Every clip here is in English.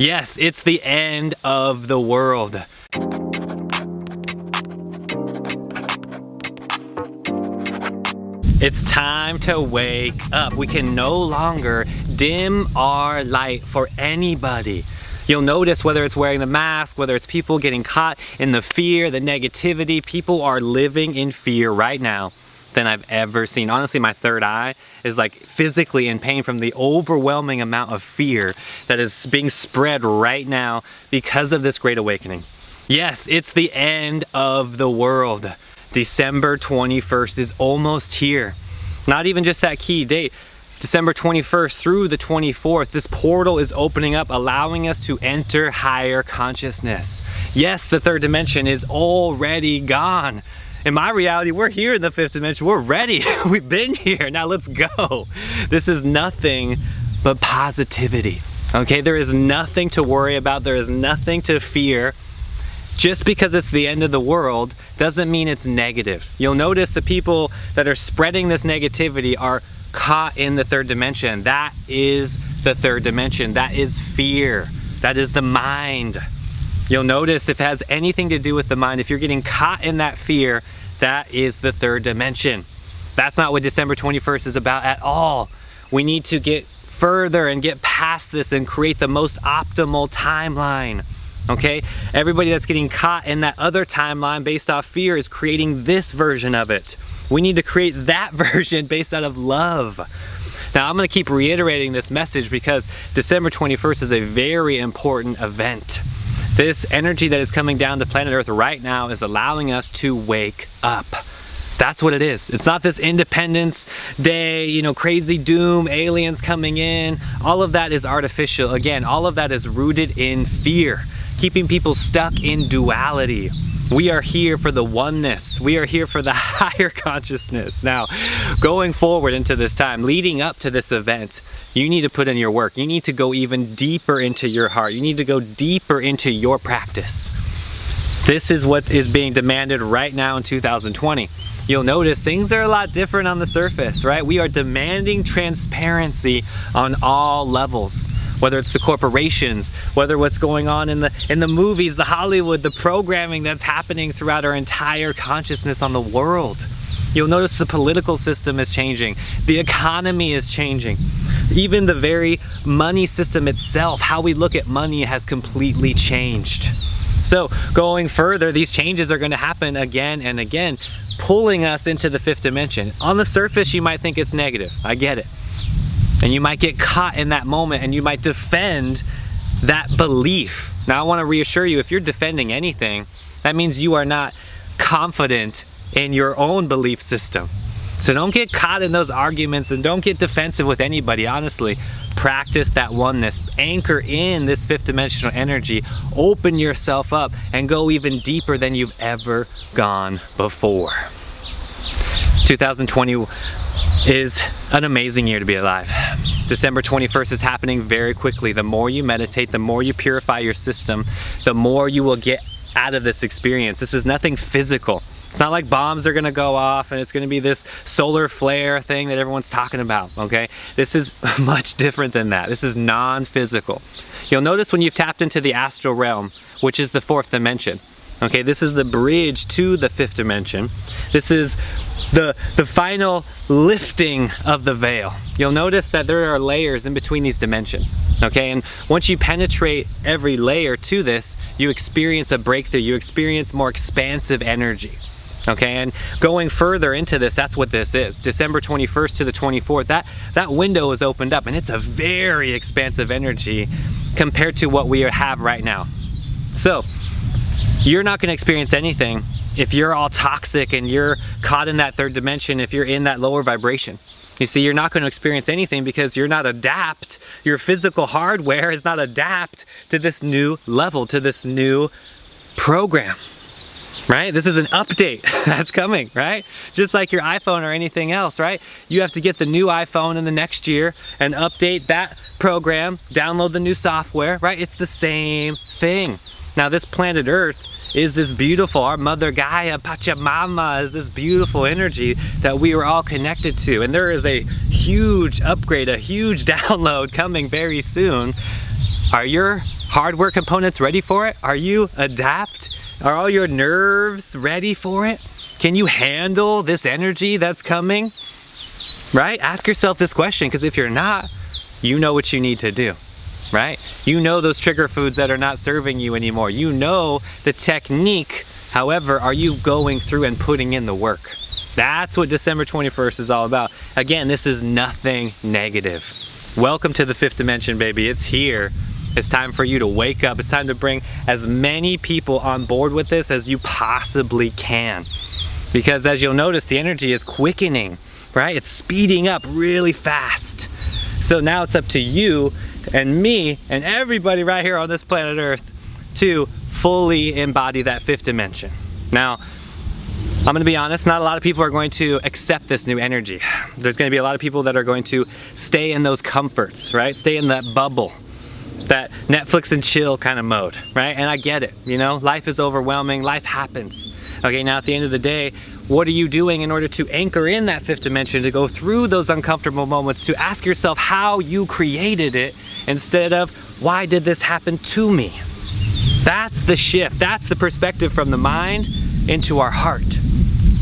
Yes, it's the end of the world. It's time to wake up. We can no longer dim our light for anybody. You'll notice whether it's wearing the mask, whether it's people getting caught in the fear, the negativity, people are living in fear right now than I've ever seen. Honestly, my third eye is like physically in pain from the overwhelming amount of fear that is being spread right now because of this great awakening. Yes, it's the end of the world. December 21st is almost here. Not even just that key date. December 21st through the 24th, this portal is opening up, allowing us to enter higher consciousness. Yes, the third dimension is already gone. In my reality, we're here in the fifth dimension. We're ready. We've been here. Now let's go. This is nothing but positivity. Okay, there is nothing to worry about. There is nothing to fear. Just because it's the end of the world doesn't mean it's negative. You'll notice the people that are spreading this negativity are caught in the third dimension. That is the third dimension. That is fear. That is the mind. You'll notice if it has anything to do with the mind, if you're getting caught in that fear, that is the third dimension. That's not what December 21st is about at all. We need to get further and get past this and create the most optimal timeline. Okay? Everybody that's getting caught in that other timeline based off fear is creating this version of it. We need to create that version based out of love. Now, I'm going to keep reiterating this message because December 21st is a very important event. This energy that is coming down to planet Earth right now is allowing us to wake up. That's what it is. It's not this Independence Day, crazy doom, aliens coming in. All of that is artificial. Again, all of that is rooted in fear, keeping people stuck in duality. We are here for the oneness. We are here for the higher consciousness. Now, going forward into this time, leading up to this event, you need to put in your work. You need to go even deeper into your heart. You need to go deeper into your practice. This is what is being demanded right now in 2020. You'll notice things are a lot different on the surface, right? We are demanding transparency on all levels. Whether it's the corporations, whether what's going on in the movies, the Hollywood, the programming that's happening throughout our entire consciousness on the world. You'll notice the political system is changing. The economy is changing. Even the very money system itself, how we look at money has completely changed. So going further, these changes are going to happen again and again, pulling us into the fifth dimension. On the surface, you might think it's negative. I get it. And you might get caught in that moment and you might defend that belief. Now I want to reassure you, if you're defending anything, that means you are not confident in your own belief system. So don't get caught in those arguments and don't get defensive with anybody, honestly. Practice that oneness. Anchor in this fifth dimensional energy. Open yourself up and go even deeper than you've ever gone before. 2020 is an amazing year to be alive. December 21st is happening very quickly. The more you meditate, the more you purify your system, the more you will get out of this experience. This is nothing physical. It's not like bombs are gonna go off and it's gonna be this solar flare thing that everyone's talking about, okay? This is much different than that. This is non-physical. You'll notice when you've tapped into the astral realm, which is the fourth dimension, okay, this is the bridge to the fifth dimension. This is the final lifting of the veil. You'll notice that there are layers in between these dimensions, okay? And once you penetrate every layer to this, you experience a breakthrough. You experience more expansive energy, okay? And going further into this, that's what this is. December 21st to the 24th, that window is opened up and it's a very expansive energy compared to what we have right now. So, you're not going to experience anything if you're all toxic and you're caught in that third dimension, if you're in that lower vibration. You see, you're not going to experience anything because you're not adapt. Your physical hardware is not adapt to this new level, to this new program, right? This is an update that's coming, right? Just like your iPhone or anything else, right? You have to get the new iPhone in the next year and update that program, download the new software, right? It's the same thing. Now this planet Earth is this beautiful, our Mother Gaia, Pachamama is this beautiful energy that we are all connected to. And there is a huge upgrade, a huge download coming very soon Are your hardware components ready for it? Are you adapt? Are all your nerves ready for it? Can you handle this energy that's coming? Right? Ask yourself this question, because if you're not, you know what you need to do, right? You know those trigger foods that are not serving you anymore. You know the technique. However, are you going through and putting in the work? That's what December 21st is all about. Again, this is nothing negative. Welcome to the fifth dimension, baby. It's here. It's time for you to wake up. It's time to bring as many people on board with this as you possibly can. Because as you'll notice, the energy is quickening, right? It's speeding up really fast. So now it's up to you and me and everybody right here on this planet Earth to fully embody that fifth dimension. Now, I'm gonna be honest, not a lot of people are going to accept this new energy. There's gonna be a lot of people that are going to stay in those comforts, right? Stay in that bubble, that Netflix and chill kind of mode, right? And I get it, you know, life is overwhelming, life happens. Okay, now at the end of the day, what are you doing in order to anchor in that fifth dimension, to go through those uncomfortable moments, to ask yourself how you created it instead of why did this happen to me? That's the shift. That's the perspective from the mind into our heart.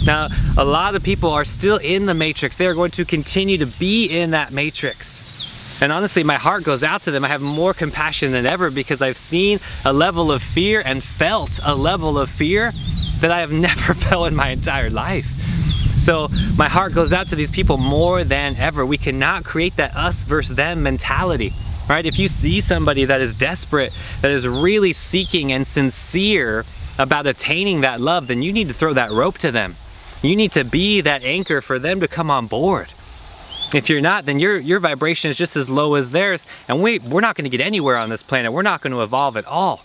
Now, a lot of people are still in the matrix. They are going to continue to be in that matrix. And honestly, my heart goes out to them. I have more compassion than ever because I've seen a level of fear and felt a level of fear that I have never felt in my entire life. So my heart goes out to these people more than ever. We cannot create that us versus them mentality, right? If you see somebody that is desperate, that is really seeking and sincere about attaining that love, then you need to throw that rope to them. You need to be that anchor for them to come on board. If you're not, then your vibration is just as low as theirs, and we're not going to get anywhere on this planet. We're not going to evolve at all.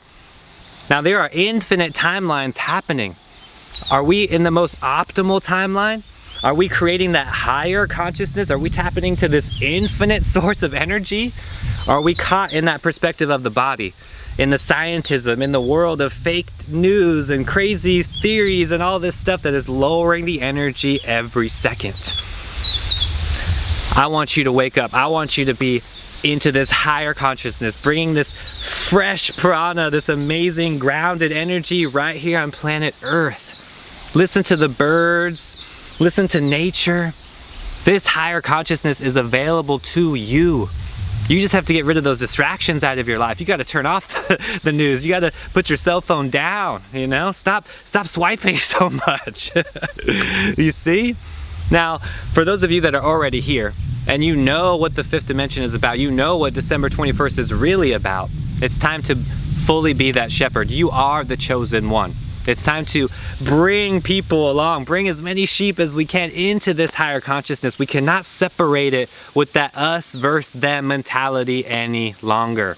Now, there are infinite timelines happening. Are we in the most optimal timeline? Are we creating that higher consciousness? Are we tapping into this infinite source of energy? Are we caught in that perspective of the body, in the scientism, in the world of fake news and crazy theories and all this stuff that is lowering the energy every second? I want you to wake up. I want you to be into this higher consciousness, bringing this fresh prana, this amazing grounded energy right here on planet Earth. Listen to the birds, listen to nature. This higher consciousness is available to you. You just have to get rid of those distractions out of your life. You got to turn off the news. You got to put your cell phone down, you know? Stop swiping so much. You see? Now, for those of you that are already here, and you know what the fifth dimension is about, you know what December 21st is really about, it's time to fully be that shepherd. You are the chosen one. It's time to bring people along, bring as many sheep as we can into this higher consciousness. We cannot separate it with that us versus them mentality any longer.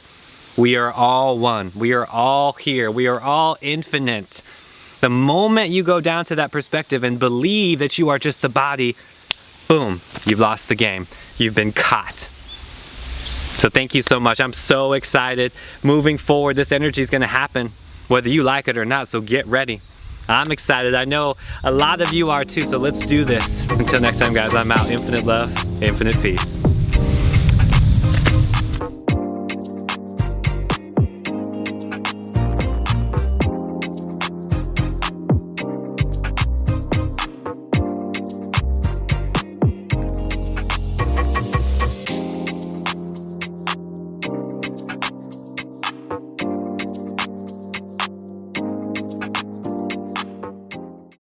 We are all one. We are all here. We are all infinite. The moment you go down to that perspective and believe that you are just the body, boom, you've lost the game. You've been caught. So thank you so much. I'm so excited. Moving forward, this energy is going to happen, whether you like it or not, so get ready. I'm excited. I know a lot of you are too, so let's do this. Until next time, guys, I'm out. Infinite love, infinite peace.